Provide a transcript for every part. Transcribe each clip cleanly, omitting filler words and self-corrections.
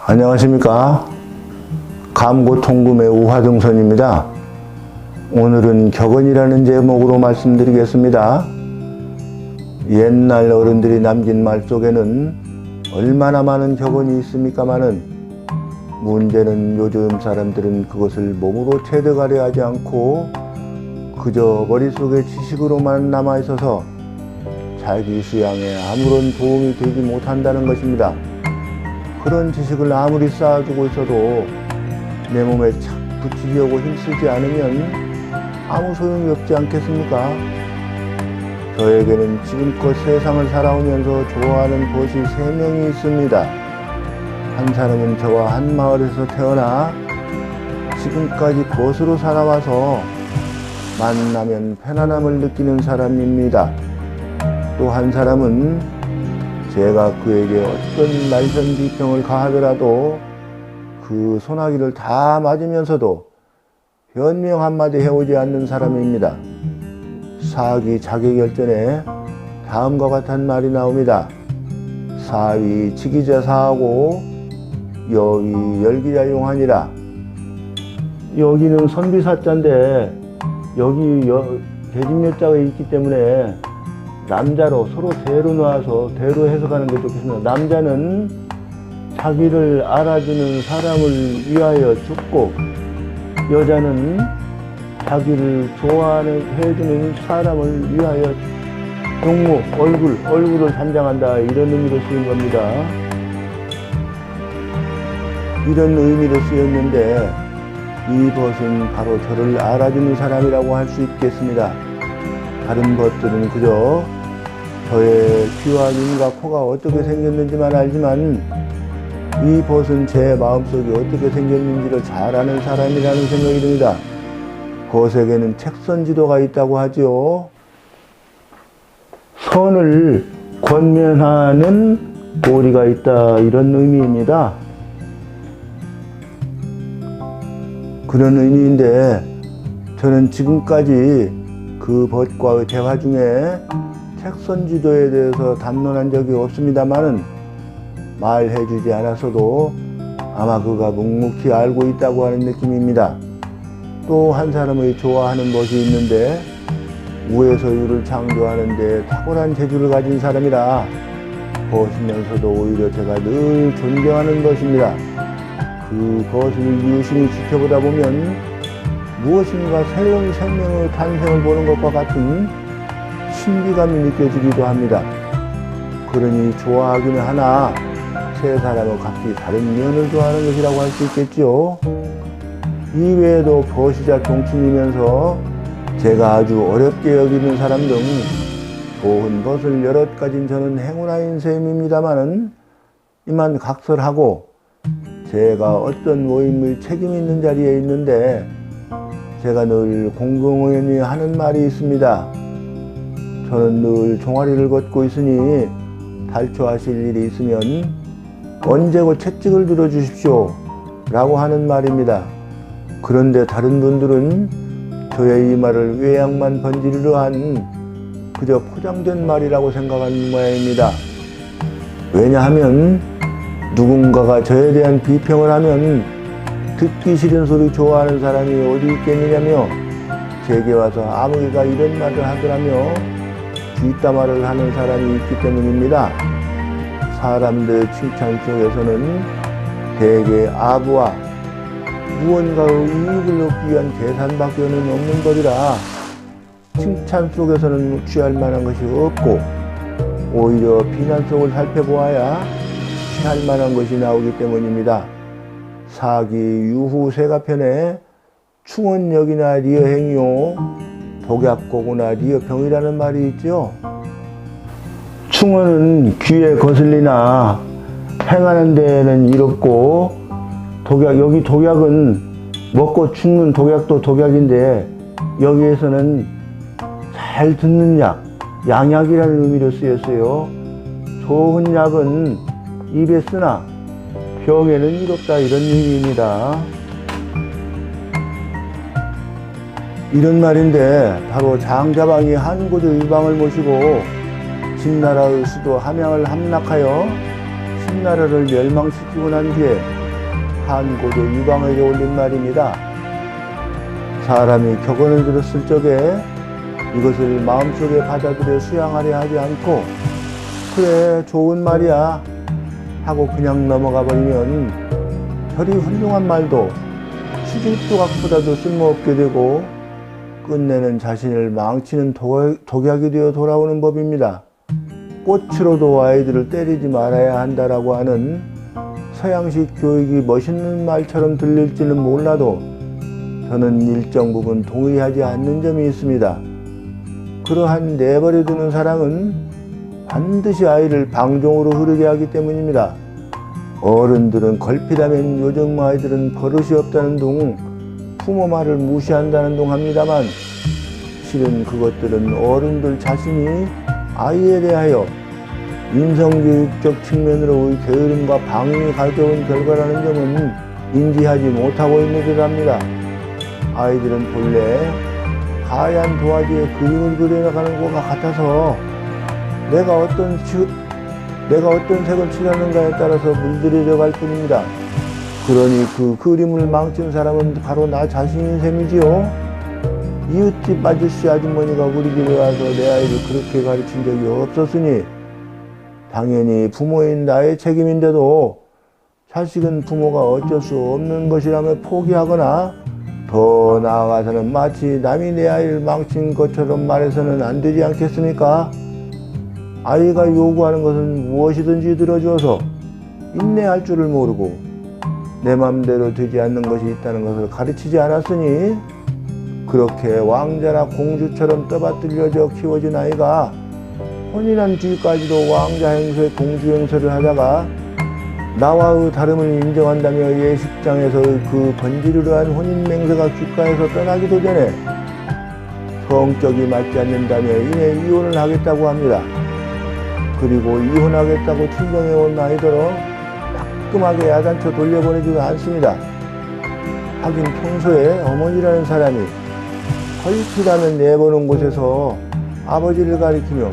안녕하십니까. 감고통금의 우화등선입니다. 오늘은 격언이라는 제목으로 말씀드리겠습니다. 옛날 어른들이 남긴 말 속에는 얼마나 많은 격언이 있습니까마는 문제는 요즘 사람들은 그것을 몸으로 체득하려 하지 않고 그저 머릿속에 지식으로만 남아있어서 자기 수양에 아무런 도움이 되지 못한다는 것입니다. 그런 지식을 아무리 쌓아주고 있어도 내 몸에 착 붙이려고 힘쓰지 않으면 아무 소용이 없지 않겠습니까? 저에게는 지금껏 세상을 살아오면서 좋아하는 벗이 3명이 있습니다. 한 사람은 저와 한 마을에서 태어나 지금까지 벗으로 살아와서 만나면 편안함을 느끼는 사람입니다. 또 한 사람은 제가 그에게 어떤 말썽 비평을 가하더라도 그 소나기를 다 맞으면서도 변명 한마디 해오지 않는 사람입니다. 사기 자객열전에 다음과 같은 말이 나옵니다. 사위 지기자 사하고 여위 열기자 여기는 선비사자인데 여기 계집여자가 있기 때문에 남자로 서로 대로 놔서 대로 해석하는 게 좋겠습니다. 남자는 자기를 알아주는 사람을 위하여 죽고 여자는 자기를 해주는 사람을 위하여 용모, 얼굴을 단장한다, 이런 의미로 쓰인 겁니다. 이런 의미로 쓰였는데 이 벗은 바로 저를 알아주는 사람이라고 할 수 있겠습니다. 다른 벗들은 그저 저의 귀와 눈과 코가 어떻게 생겼는지만 알지만 이 벗은 제 마음속이 어떻게 생겼는지를 잘 아는 사람이라는 생각이 듭니다. 벗에게는 책선지도가 있다고 하지요. 선을 권면하는 도리가 있다, 이런 의미입니다. 그런 의미인데 저는 지금까지 그 벗과의 대화 중에 책선지도에 대해서 담론한 적이 없습니다만은 말해주지 않았어도 아마 그가 묵묵히 알고 있다고 하는 느낌입니다. 또 한 사람의 좋아하는 벗이 있는데 우에서유를 창조하는 데 탁월한 재주를 가진 사람이라 벗이면서도 오히려 제가 늘 존경하는 벗입니다. 그 벗을 유심히 지켜보다 보면 무엇인가 새로운 생명의 탄생을 보는 것과 같은 신비감이 느껴지기도 합니다. 그러니 좋아하기는 하나 세 사람은 각기 다른 면을 좋아하는 것이라고 할 수 있겠지요. 이외에도 벗이자 종친이면서 제가 아주 어렵게 여기는 사람 등 좋은 벗을 여럿 가진 저는 행운아인 셈입니다마는 이만 각설하고 제가 어떤 모임의 책임 있는 자리에 있는데 제가 늘 공공연히 하는 말이 있습니다. 저는 늘 종아리를 걷고 있으니 탈초하실 일이 있으면 언제고 채찍을 들어주십시오 라고 하는 말입니다. 그런데 다른 분들은 저의 이 말을 외양만 번지르르 한 그저 포장된 말이라고 생각하는 모양입니다. 왜냐하면 누군가가 저에 대한 비평을 하면 듣기 싫은 소리 좋아하는 사람이 어디 있겠느냐며 제게 와서 아무개가 이런 말을 하더라며 뒷담화를 하는 사람이 있기 때문입니다. 사람들의 칭찬 속에서는 대개 아부와 무언가의 이익을 얻기 위한 계산밖에는 없는 법이라 칭찬 속에서는 취할 만한 것이 없고 오히려 비난 속을 살펴보아야 취할 만한 것이 나오기 때문입니다. 사기 유후세가편에 충언역이나 리어행이요 독약고구나 리어병이라는 말이 있죠. 충언은 귀에 거슬리나 행하는 데는 이롭고 여기 독약은 먹고 죽는 독약도 독약인데 여기에서는 잘 듣는 약, 양약이라는 의미로 쓰였어요. 좋은 약은 입에 쓰나 병에는 이롭다, 이런 의미입니다. 이런 말인데 바로 장자방이 한고조 유방을 모시고 진나라의 수도 함양을 함락하여 신나라를 멸망시키고 난 뒤에 한고도 이방에게 올린 말입니다. 사람이 격언을 들었을 적에 이것을 마음속에 받아들여 수양하려 하지 않고 그래 좋은 말이야 하고 그냥 넘어가 버리면 저리 훌륭한 말도 시집조각보다도 쓸모없게 되고 끝내는 자신을 망치는 독약이 되어 돌아오는 법입니다. 꽃으로도 아이들을 때리지 말아야 한다라고 하는 서양식 교육이 멋있는 말처럼 들릴지는 몰라도 저는 일정 부분 동의하지 않는 점이 있습니다. 그러한 내버려두는 사랑은 반드시 아이를 방종으로 흐르게 하기 때문입니다. 어른들은 걸핏하면 요즘 아이들은 버릇이 없다는 둥, 부모 말을 무시한다는 둥 합니다만 실은 그것들은 어른들 자신이 아이에 대하여 인성교육적 측면으로의 게으름과 방임이 가져온 결과라는 점은 인지하지 못하고 있는 듯 합니다. 아이들은 본래 하얀 도화지에 그림을 그려나가는 것과 같아서 내가 어떤 색을 칠하는가에 따라서 물들여져 갈 뿐입니다. 그러니 그 그림을 망친 사람은 바로 나 자신인 셈이지요. 이웃집 아저씨 아주머니가 우리 집에 와서 내 아이를 그렇게 가르친 적이 없었으니 당연히 부모인 나의 책임인데도 자식은 부모가 어쩔 수 없는 것이라며 포기하거나 더 나아가서는 마치 남이 내 아이를 망친 것처럼 말해서는 안 되지 않겠습니까? 아이가 요구하는 것은 무엇이든지 들어주어서 인내할 줄을 모르고 내 맘대로 되지 않는 것이 있다는 것을 가르치지 않았으니 그렇게 왕자나 공주처럼 떠받들려져 키워진 아이가 혼인한 뒤까지도 왕자 행세, 공주 행세를 하다가 나와의 다름을 인정한다며 예식장에서의 그 번지르르한 혼인 맹세가 귓가에서 떠나기도 전에 성격이 맞지 않는다며 이내 이혼을 하겠다고 합니다. 그리고 이혼하겠다고 친정해온 아이들은 따끔하게 야단쳐 돌려보내지도 않습니다. 하긴 평소에 어머니라는 사람이 헐키라면 내보는 곳에서 아버지를 가리키며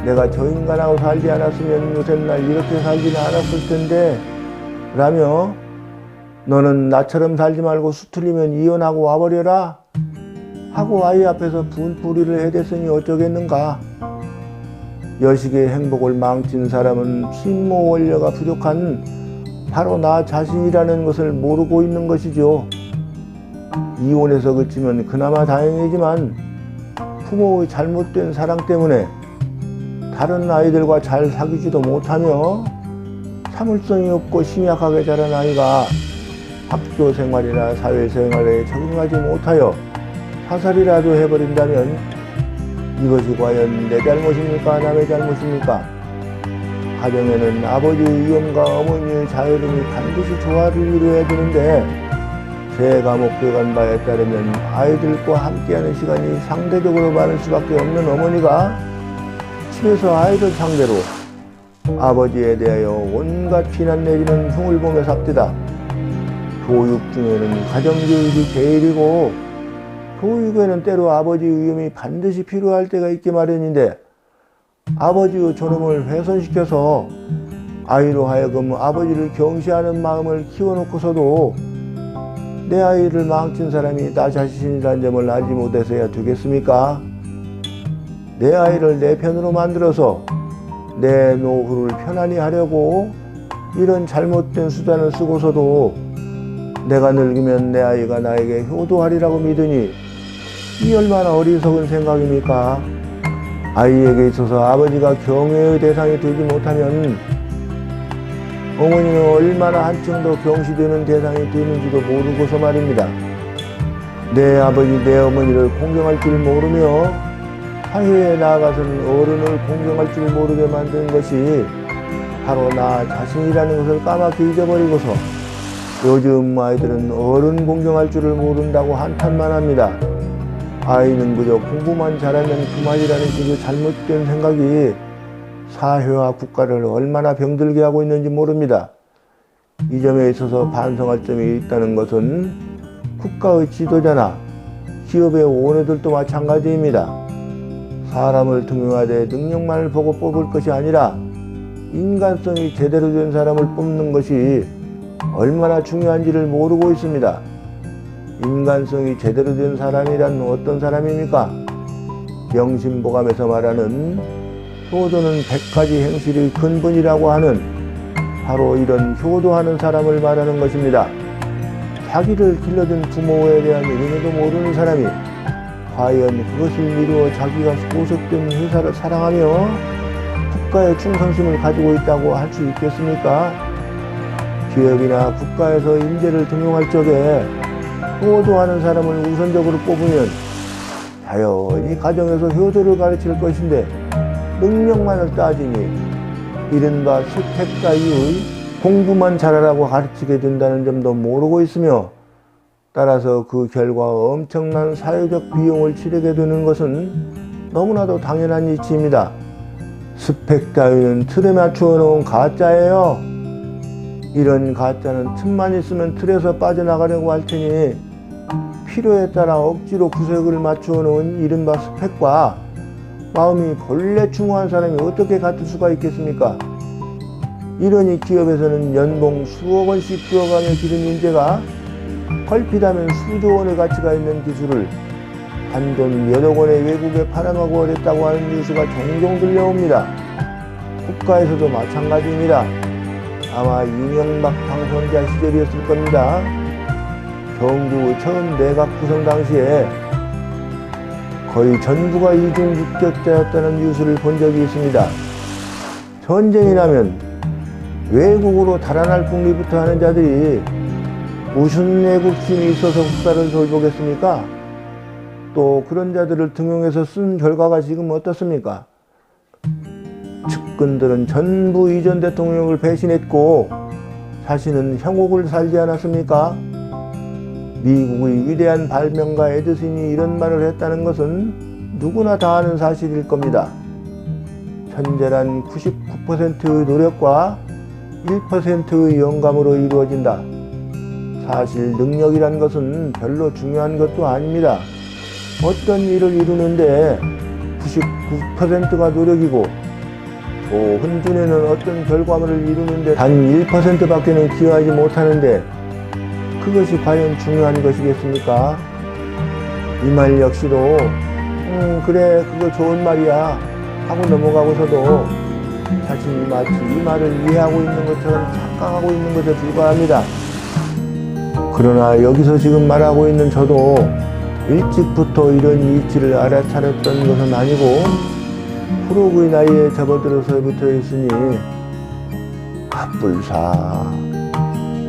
내가 저 인간하고 살지 않았으면 요새날 이렇게 살지는 않았을 텐데 라며 너는 나처럼 살지 말고 수틀리면 이혼하고 와버려라 하고 아이 앞에서 분풀이를 해댔으니 어쩌겠는가. 여식의 행복을 망친 사람은 심모 원료가 부족한 바로 나 자신이라는 것을 모르고 있는 것이죠. 이혼해서 그치면 그나마 다행이지만 부모의 잘못된 사랑 때문에 다른 아이들과 잘 사귀지도 못하며 참을성이 없고 심약하게 자란 아이가 학교 생활이나 사회생활에 적응하지 못하여 자살이라도 해버린다면 이것이 과연 내 잘못입니까? 남의 잘못입니까? 가정에는 아버지의 위엄과 어머니의 자유름이 반드시 조화를 이루어야 되는데 제가 목격한 바에 따르면 아이들과 함께하는 시간이 상대적으로 많을 수밖에 없는 어머니가 집에서 아이들 상대로 아버지에 대하여 온갖 비난 내리는 흉을 보며 삽디다. 교육 중에는 가정교육이 제일이고 교육에는 때로 아버지의 위엄이 반드시 필요할 때가 있기 마련인데 아버지의 존엄을 훼손시켜서 아이로 하여금 아버지를 경시하는 마음을 키워놓고서도 내 아이를 망친 사람이 나 자신이라는 점을 알지 못해서야 되겠습니까? 내 아이를 내 편으로 만들어서 내 노후를 편안히 하려고 이런 잘못된 수단을 쓰고서도 내가 늙으면 내 아이가 나에게 효도하리라고 믿으니 이 얼마나 어리석은 생각입니까? 아이에게 있어서 아버지가 경외의 대상이 되지 못하면 어머니는 얼마나 한층 더 경시되는 대상이 되는지도 모르고서 말입니다. 내 아버지, 내 어머니를 공경할 줄 모르며 사회에 나아가서는 어른을 공경할 줄 모르게 만든 것이 바로 나 자신이라는 것을 까맣게 잊어버리고서 요즘 아이들은 어른 공경할 줄을 모른다고 한탄만 합니다. 아이는 그저 공부만 잘하면 그만이라는 식의 잘못된 생각이 사회와 국가를 얼마나 병들게 하고 있는지 모릅니다. 이 점에 있어서 반성할 점이 있다는 것은 국가의 지도자나 기업의 오너들도 마찬가지입니다. 사람을 등용하되 능력만을 보고 뽑을 것이 아니라 인간성이 제대로 된 사람을 뽑는 것이 얼마나 중요한지를 모르고 있습니다. 인간성이 제대로 된 사람이란 어떤 사람입니까? 명심보감에서 말하는 효도는 100가지 행실의 근본이라고 하는 바로 이런 효도하는 사람을 말하는 것입니다. 자기를 길러준 부모에 대한 은혜도 모르는 사람이 과연 그것을 이루어 자기가 소속된 회사를 사랑하며 국가의 충성심을 가지고 있다고 할 수 있겠습니까? 기업이나 국가에서 인재를 등용할 적에 효도하는 사람을 우선적으로 뽑으면 자연히 가정에서 효도를 가르칠 것인데 능력만을 따지니 이른바 스펙 따위의 공부만 잘하라고 가르치게 된다는 점도 모르고 있으며 따라서 그 결과 엄청난 사회적 비용을 치르게 되는 것은 너무나도 당연한 이치입니다. 스펙 따위는 틀에 맞추어 놓은 가짜예요. 이런 가짜는 틈만 있으면 틀에서 빠져나가려고 할 테니 필요에 따라 억지로 구색을 맞추어 놓은 이른바 스펙과 마음이 본래 충후한 사람이 어떻게 같을 수가 있겠습니까? 이러니 기업에서는 연봉 수억 원씩 주어가며 기른 인재가 걸핏하면 수조 원의 가치가 있는 기술을 한돈 몇억 원의 외국에 팔아먹어 어렸다고 하는 뉴스가 종종 들려옵니다. 국가에서도 마찬가지입니다. 아마 이명박 당선자 시절이었을 겁니다. 정부 처음 내각 구성 당시에 거의 전부가 이중국적자였다는 뉴스를 본 적이 있습니다. 전쟁이 나면 외국으로 달아날 궁리부터 하는 자들이 무슨 애국심이 있어서 국가를 돌보겠습니까? 또 그런 자들을 등용해서 쓴 결과가 지금 어떻습니까? 측근들은 전부 이전 대통령을 배신했고 자신은 형옥을 살지 않았습니까? 미국의 위대한 발명가 에디슨이 이런 말을 했다는 것은 누구나 다 아는 사실일 겁니다. 천재란 99%의 노력과 1%의 영감으로 이루어진다. 사실 능력이란 것은 별로 중요한 것도 아닙니다. 어떤 일을 이루는데 99%가 노력이고 또 흔준에는 어떤 결과물을 이루는데 단 1%밖에는 기여하지 못하는데 그것이 과연 중요한 것이겠습니까? 이 말 역시도 그래 그거 좋은 말이야 하고 넘어가고서도 자신이 마치 이 말을 이해하고 있는 것처럼 착각하고 있는 것에 불과합니다. 그러나 여기서 지금 말하고 있는 저도 일찍부터 이런 이치를 알아차렸던 것은 아니고 프로그의 나이에 접어들어서부터 있으니 갑불사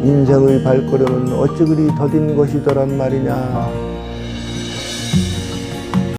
인생의 발걸음은 어찌 그리 더딘 것이더란 말이냐.